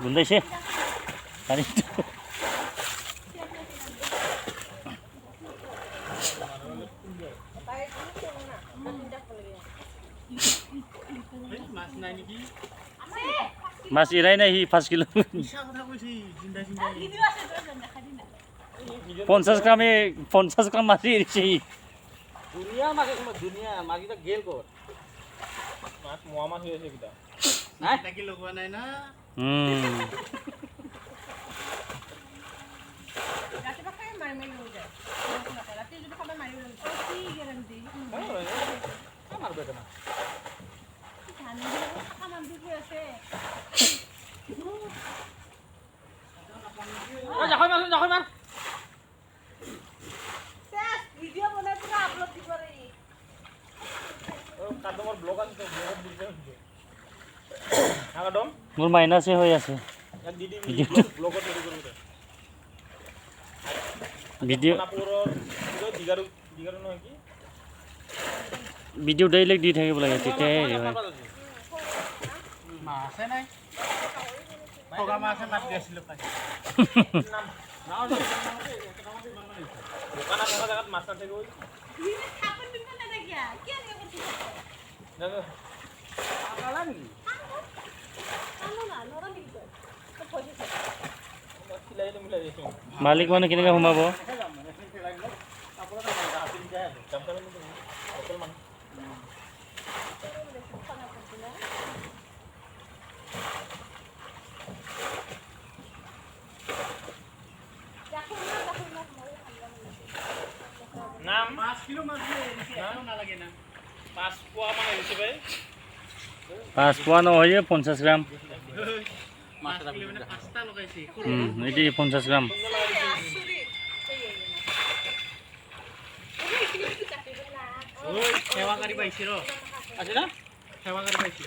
গোন্ধাইছে পানীটো মাছ এৰাই নাই সি 5 কিলো 50 গ্ৰামে 50 গ্ৰাম মাছ এৰিছে সি দুনিয়া মাছ দুনিয়া মাছকেইটা গেল ক'ত মাছ মোৱা মাছ হৈ আছে কিটা নাই তাকি লগোৱা নাই না ৰাতি পাখাই মাৰি লৈ যায় ৰাতি যদি খাবে মাৰি লৈ যায় কি গেৰান্টি মাৰবে কেনা ধান খামান দি আছে জাখৈ মাৰ শেষ ভিডিও বনাই পুৰা আপলোড দিব ৰে কাদমৰ ব্লগ আছে ব্লগত দিছে কাদম মোৰ মাইনাছে হৈ আছে এক দিদি ব্লগত ৰেডি কৰিব দে ভিডিও নাপুৰৰ দিগাৰু নহয় কি ভিডিও ডাইৰেক্ট দি থাকিব লাগে তেতিয়াহে হেৰি হয় মাছে নাই পগা মাছে মাছ দিছিল পাই নাও দোকান আছে জায়গাত মাছ আছে গৈ খাপন দিন না দেখিয়া কি আগে করছিস দেখো আলা নেকি আনো না নরম দিবি তো পয়সা খিলাইলে মিলাই দিছো মালিক মানে কেনেকৈ সোমাব নাম 5 কিলো মাছ নালাগে না 5 পোয়া মানে দিছে ভাই 5 পোৱা নহয় 50 গ্ৰাম মাছ কিলো মানে 5টা লগাইছে এটি 50 গ্ৰাম ওই সেৱাকাৰী পাইছে ৰ আছে না সেৱাকাৰী পাইছে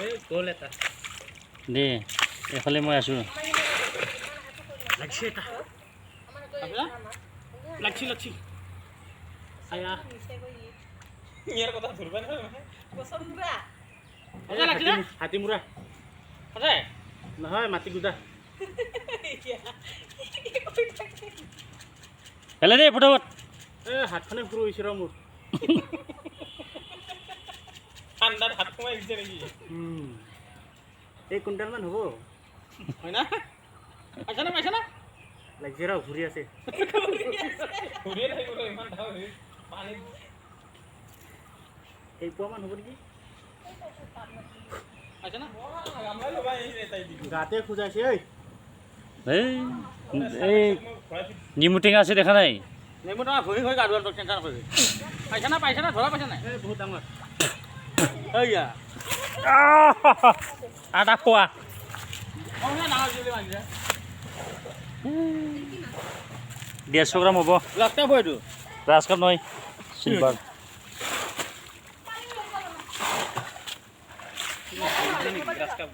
এই গল এটা দে এফালে মই আছো লাগছে এটা লাগছি আয়া ইয়াৰ কথা ধৰবা না বসন্দা আয়া লাগছি হাতী মুৰা আছে নহয় মাটি গুদা পেলাই দে ফটোত এ হাতখনে পুৰো হইছে ৰ মোৰ ঠাণ্ডাত হাত কমাই দিছে নেকি এই কুইণ্টেল মান হ'ব হয় না পাইছা না লাগছে ৰ ঘূৰি আছে ঘূৰিয়ে থাকিব ইমান পানী এই পোৱা মান হ'ব নেকি পাইছা না গাতে খুজাইছে এই নিমু টেঙা আছে দেখা নাই নেমু টেঙা ঘূৰি হৈ গাড়ুৱাল টেনচন নকৰিবি পাইছা না ধৰা পাইছা নাই এই বহুত ডাঙৰ এইয়া আটা পোৱা ডাঙৰ জুলি মাৰিছে 150 গ্ৰাম হ'ব লাগতে হ'ব এইটো গ্ৰাছ কাপ নহয় চিলভাৰ গ্ৰাছ কাপ